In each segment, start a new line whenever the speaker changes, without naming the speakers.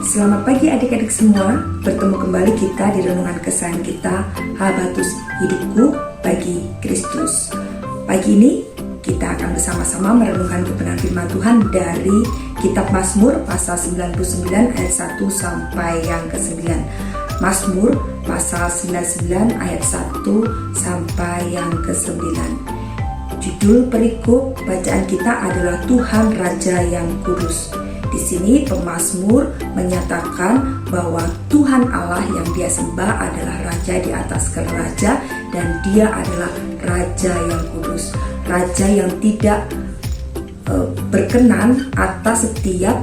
Selamat pagi adik-adik semua. Bertemu kembali kita di renungan kesayangan kita, Habatus Hidupku Bagi Kristus. Pagi ini kita akan bersama-sama merenungkan kebenaran firman Tuhan dari kitab Mazmur pasal 99 ayat 1 sampai yang ke-9. Mazmur pasal 99 ayat 1 sampai yang ke-9. Judul perikop bacaan kita adalah Tuhan Raja yang Kudus. Di sini pemazmur menyatakan bahwa Tuhan Allah yang dia sembah adalah Raja di atas segala raja, dan dia adalah Raja yang kudus, Raja yang tidak berkenan atas setiap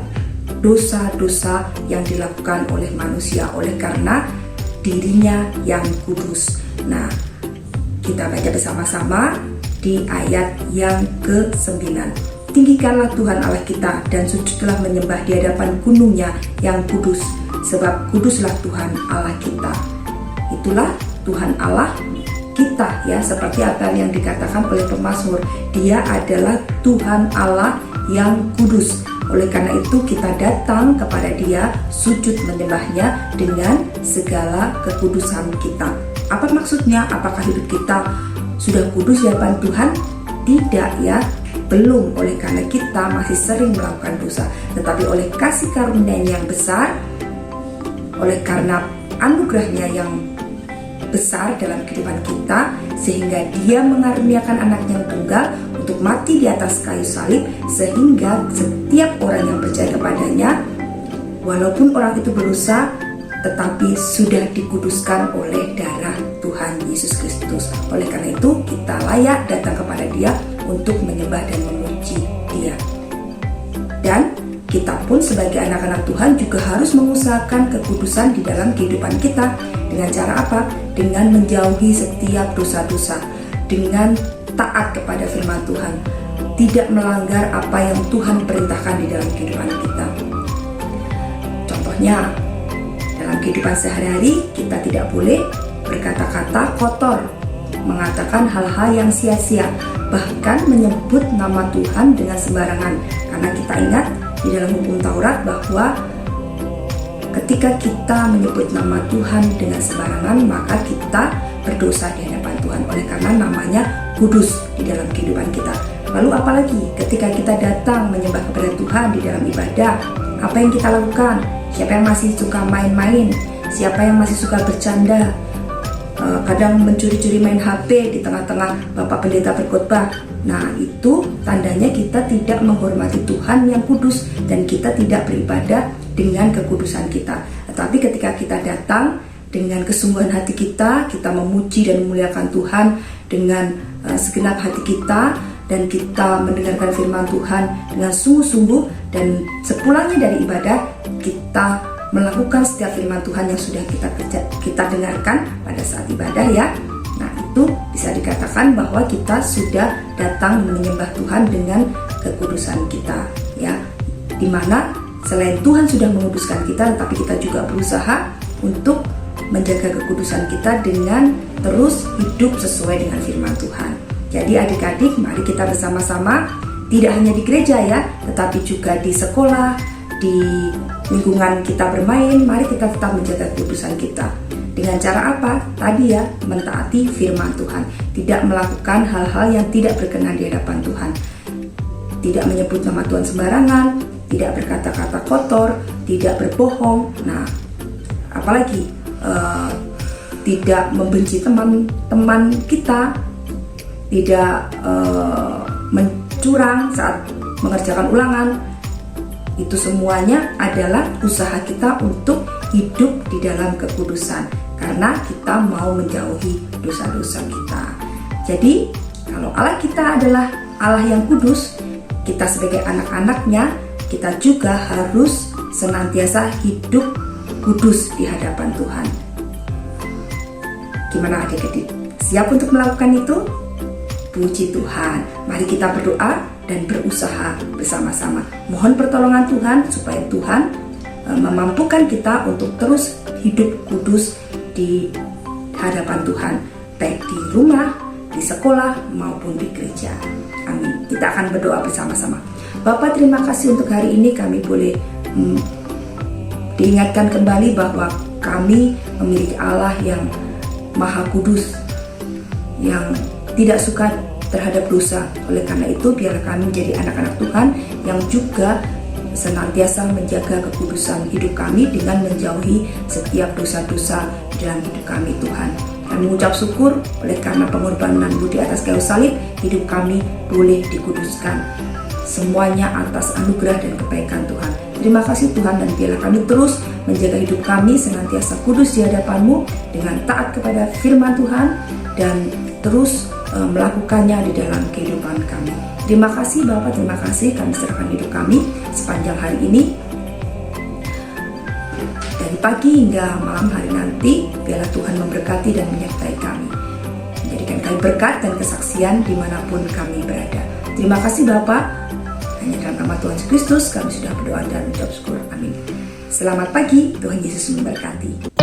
dosa-dosa yang dilakukan oleh manusia, oleh karena dirinya yang kudus. Nah, kita baca bersama-sama di ayat yang ke-9. Tinggikanlah Tuhan Allah kita dan sujudlah menyembah di hadapan gunungnya yang kudus, sebab kuduslah Tuhan Allah kita. Itulah Tuhan Allah kita, ya, seperti apa yang dikatakan oleh pemazmur. Dia adalah Tuhan Allah yang kudus. Oleh karena itu kita datang kepada Dia, sujud menyembahnya dengan segala kekudusan kita. Apa maksudnya? Apakah hidup kita sudah kudus di hadapan Tuhan? Tidak, ya. Belum, oleh karena kita masih sering melakukan dosa. Tetapi oleh kasih karunia yang besar, oleh karena anugerahnya yang besar dalam kehidupan kita, sehingga Dia mengaruniakan anaknya yang tunggal untuk mati di atas kayu salib, sehingga setiap orang yang percaya kepadanya, walaupun orang itu berdosa, tetapi sudah dikuduskan oleh darah Tuhan Yesus Kristus. Oleh karena itu kita layak datang kepada Dia untuk menyembah dan memuji Dia. Dan kita pun sebagai anak-anak Tuhan juga harus mengusahakan kekudusan di dalam kehidupan kita. Dengan cara apa? Dengan menjauhi setiap dosa-dosa, dengan taat kepada firman Tuhan, tidak melanggar apa yang Tuhan perintahkan di dalam kehidupan kita. Contohnya, dalam kehidupan sehari-hari kita tidak boleh berkata-kata kotor, mengatakan hal-hal yang sia-sia, bahkan menyebut nama Tuhan dengan sembarangan. Karena kita ingat di dalam hukum Taurat bahwa ketika kita menyebut nama Tuhan dengan sembarangan, maka kita berdosa di hadapan Tuhan. Oleh karena namanya kudus di dalam kehidupan kita. Lalu apalagi ketika kita datang menyembah kepada Tuhan di dalam ibadah, apa yang kita lakukan? Siapa yang masih suka main-main? Siapa yang masih suka bercanda? Kadang mencuri-curi main HP di tengah-tengah Bapak Pendeta berkhotbah. Nah, itu tandanya kita tidak menghormati Tuhan yang kudus, dan kita tidak beribadah dengan kekudusan kita. Tetapi ketika kita datang dengan kesungguhan hati kita, kita memuji dan memuliakan Tuhan dengan segenap hati kita, dan kita mendengarkan firman Tuhan dengan sungguh-sungguh, dan sepulangnya dari ibadah kita melakukan setiap firman Tuhan yang sudah kita dengarkan pada saat ibadah, ya. Nah, itu bisa dikatakan bahwa kita sudah datang menyembah Tuhan dengan kekudusan kita, ya. Dimana selain Tuhan sudah menguduskan kita, tetapi kita juga berusaha untuk menjaga kekudusan kita dengan terus hidup sesuai dengan firman Tuhan. Jadi adik-adik, mari kita bersama-sama, tidak hanya di gereja, ya, tetapi juga di sekolah, di lingkungan kita bermain, mari kita tetap menjaga kekudusan kita. Dengan cara apa? Tadi, ya, mentaati firman Tuhan, tidak melakukan hal-hal yang tidak berkenan di hadapan Tuhan, tidak menyebut nama Tuhan sembarangan, tidak berkata-kata kotor, tidak berbohong. Nah, apalagi tidak membenci teman-teman kita, tidak mencurang saat mengerjakan ulangan. Itu semuanya adalah usaha kita untuk hidup di dalam kekudusan, karena kita mau menjauhi dosa-dosa kita. Jadi kalau Allah kita adalah Allah yang kudus, kita sebagai anak-anaknya, kita juga harus senantiasa hidup kudus di hadapan Tuhan. Gimana adik-adik? Siap untuk melakukan itu? Puji Tuhan. Mari kita berdoa dan berusaha bersama-sama. Mohon pertolongan Tuhan supaya Tuhan memampukan kita untuk terus hidup kudus di hadapan Tuhan, baik di rumah, di sekolah, maupun di gereja. Amin. Kita akan berdoa bersama-sama. Bapak, terima kasih untuk hari ini kami boleh diingatkan kembali bahwa kami memiliki Allah yang Maha Kudus, yang tidak suka terhadap dosa. Oleh karena itu, biarlah kami menjadi anak-anak Tuhan yang juga senantiasa menjaga kekudusan hidup kami dengan menjauhi setiap dosa-dosa dalam hidup kami, Tuhan. Kami mengucap syukur oleh karena pengorbanan-Mu di atas kayu salib, hidup kami boleh dikuduskan. Semuanya atas anugerah dan kebaikan Tuhan. Terima kasih Tuhan, dan biarlah kami terus menjaga hidup kami senantiasa kudus di hadapan-Mu dengan taat kepada firman Tuhan dan terus melakukannya di dalam kehidupan kami. Terima kasih Bapak, terima kasih kami serahkan hidup kami sepanjang hari ini. Dari pagi hingga malam hari nanti, biarlah Tuhan memberkati dan menyertai kami. Menjadikan kami berkat dan kesaksian dimanapun kami berada. Terima kasih Bapak. Hanya dalam nama Tuhan Yesus Kristus kami sudah berdoa dan mengucap syukur. Amin. Selamat pagi, Tuhan Yesus memberkati.